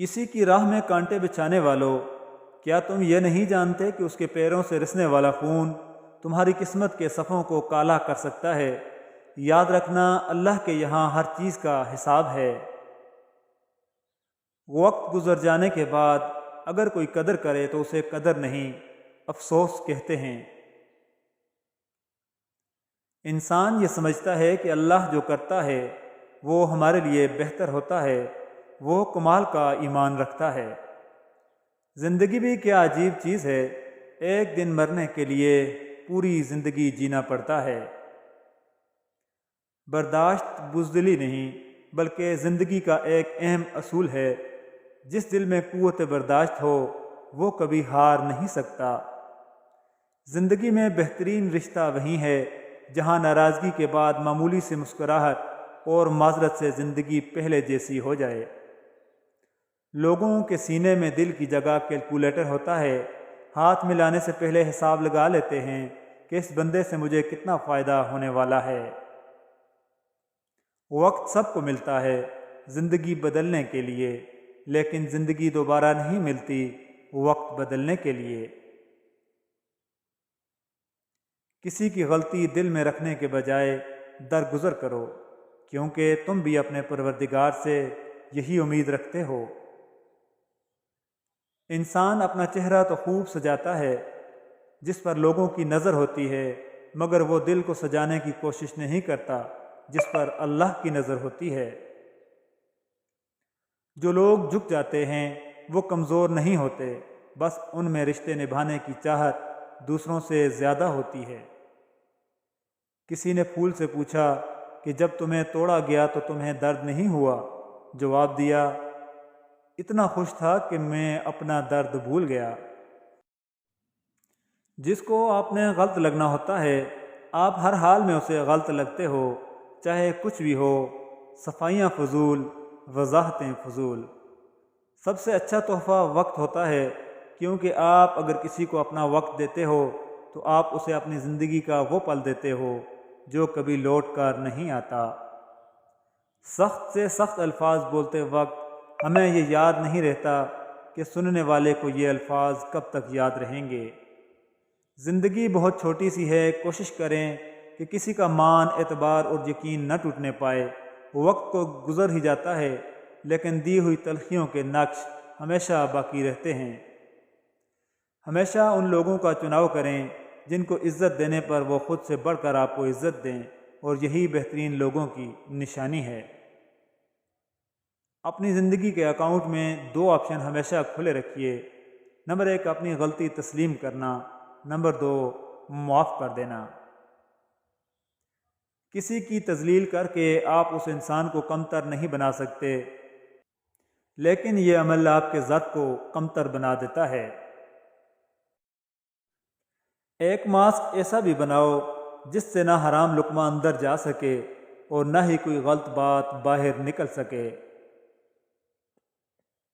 کسی کی راہ میں کانٹے بچھانے والو، کیا تم یہ نہیں جانتے کہ اس کے پیروں سے رسنے والا خون تمہاری قسمت کے صفوں کو کالا کر سکتا ہے؟ یاد رکھنا، اللہ کے یہاں ہر چیز کا حساب ہے۔ وقت گزر جانے کے بعد اگر کوئی قدر کرے تو اسے قدر نہیں، افسوس کہتے ہیں۔ انسان یہ سمجھتا ہے کہ اللہ جو کرتا ہے وہ ہمارے لیے بہتر ہوتا ہے، وہ کمال کا ایمان رکھتا ہے۔ زندگی بھی کیا عجیب چیز ہے، ایک دن مرنے کے لیے پوری زندگی جینا پڑتا ہے۔ برداشت بزدلی نہیں بلکہ زندگی کا ایک اہم اصول ہے۔ جس دل میں قوت برداشت ہو وہ کبھی ہار نہیں سکتا۔ زندگی میں بہترین رشتہ وہی ہے جہاں ناراضگی کے بعد معمولی سی مسکراہٹ اور معذرت سے زندگی پہلے جیسی ہو جائے۔ لوگوں کے سینے میں دل کی جگہ کیلکولیٹر ہوتا ہے، ہاتھ ملانے سے پہلے حساب لگا لیتے ہیں کہ اس بندے سے مجھے کتنا فائدہ ہونے والا ہے۔ وقت سب کو ملتا ہے زندگی بدلنے کے لیے، لیکن زندگی دوبارہ نہیں ملتی وقت بدلنے کے لیے۔ کسی کی غلطی دل میں رکھنے کے بجائے درگزر کرو، کیونکہ تم بھی اپنے پروردگار سے یہی امید رکھتے ہو۔ انسان اپنا چہرہ تو خوب سجاتا ہے جس پر لوگوں کی نظر ہوتی ہے، مگر وہ دل کو سجانے کی کوشش نہیں کرتا جس پر اللہ کی نظر ہوتی ہے۔ جو لوگ جھک جاتے ہیں وہ کمزور نہیں ہوتے، بس ان میں رشتے نبھانے کی چاہت دوسروں سے زیادہ ہوتی ہے۔ کسی نے پھول سے پوچھا کہ جب تمہیں توڑا گیا تو تمہیں درد نہیں ہوا؟ جواب دیا، اتنا خوش تھا کہ میں اپنا درد بھول گیا۔ جس کو آپ نے غلط لگنا ہوتا ہے آپ ہر حال میں اسے غلط لگتے ہو، چاہے کچھ بھی ہو۔ صفائیاں فضول، وضاحتیں فضول۔ سب سے اچھا تحفہ وقت ہوتا ہے، کیونکہ آپ اگر کسی کو اپنا وقت دیتے ہو تو آپ اسے اپنی زندگی کا وہ پل دیتے ہو جو کبھی لوٹ کر نہیں آتا۔ سخت سے سخت الفاظ بولتے وقت ہمیں یہ یاد نہیں رہتا کہ سننے والے کو یہ الفاظ کب تک یاد رہیں گے۔ زندگی بہت چھوٹی سی ہے، کوشش کریں کہ کسی کا مان، اعتبار اور یقین نہ ٹوٹنے پائے۔ وقت کو گزر ہی جاتا ہے، لیکن دی ہوئی تلخیوں کے نقش ہمیشہ باقی رہتے ہیں۔ ہمیشہ ان لوگوں کا چناؤ کریں جن کو عزت دینے پر وہ خود سے بڑھ کر آپ کو عزت دیں، اور یہی بہترین لوگوں کی نشانی ہے۔ اپنی زندگی کے اکاؤنٹ میں 2 آپشن ہمیشہ کھلے رکھیے۔ نمبر 1، اپنی غلطی تسلیم کرنا۔ نمبر 2، معاف کر دینا۔ کسی کی تذلیل کر کے آپ اس انسان کو کمتر نہیں بنا سکتے، لیکن یہ عمل آپ کے ذات کو کمتر بنا دیتا ہے۔ ایک ماسک ایسا بھی بناؤ جس سے نہ حرام لقمہ اندر جا سکے اور نہ ہی کوئی غلط بات باہر نکل سکے۔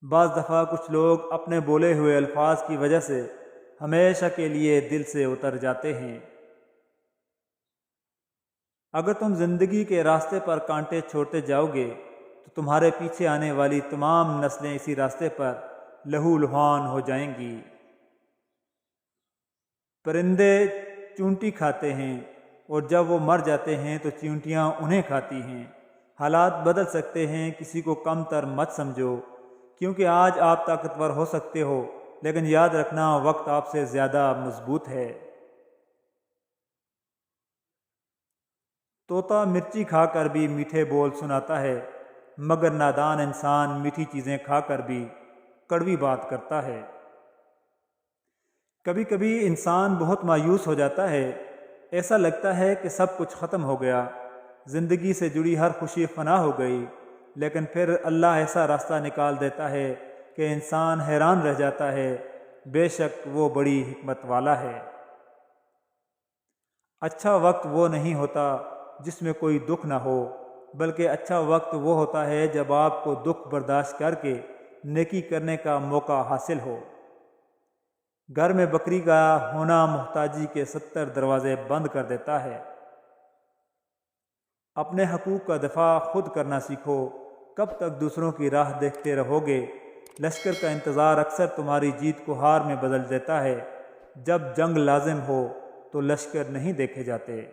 بعض دفعہ کچھ لوگ اپنے بولے ہوئے الفاظ کی وجہ سے ہمیشہ کے لیے دل سے اتر جاتے ہیں۔ اگر تم زندگی کے راستے پر کانٹے چھوڑتے جاؤ گے تو تمہارے پیچھے آنے والی تمام نسلیں اسی راستے پر لہو لہان ہو جائیں گی۔ پرندے چونٹی کھاتے ہیں اور جب وہ مر جاتے ہیں تو چیونٹیاں انہیں کھاتی ہیں۔ حالات بدل سکتے ہیں، کسی کو کم تر مت سمجھو، کیونکہ آج آپ طاقتور ہو سکتے ہو، لیکن یاد رکھنا وقت آپ سے زیادہ مضبوط ہے۔ طوطا مرچی کھا کر بھی میٹھے بول سناتا ہے، مگر نادان انسان میٹھی چیزیں کھا کر بھی کڑوی بات کرتا ہے۔ کبھی کبھی انسان بہت مایوس ہو جاتا ہے، ایسا لگتا ہے کہ سب کچھ ختم ہو گیا، زندگی سے جڑی ہر خوشی فنا ہو گئی، لیکن پھر اللہ ایسا راستہ نکال دیتا ہے کہ انسان حیران رہ جاتا ہے۔ بے شک وہ بڑی حکمت والا ہے۔ اچھا وقت وہ نہیں ہوتا جس میں کوئی دکھ نہ ہو، بلکہ اچھا وقت وہ ہوتا ہے جب آپ کو دکھ برداشت کر کے نیکی کرنے کا موقع حاصل ہو۔ گھر میں بکری کا ہونا محتاجی کے 70 دروازے بند کر دیتا ہے۔ اپنے حقوق کا دفاع خود کرنا سیکھو، کب تک دوسروں کی راہ دیکھتے رہو گے؟ لشکر کا انتظار اکثر تمہاری جیت کو ہار میں بدل دیتا ہے۔ جب جنگ لازم ہو تو لشکر نہیں دیکھے جاتے۔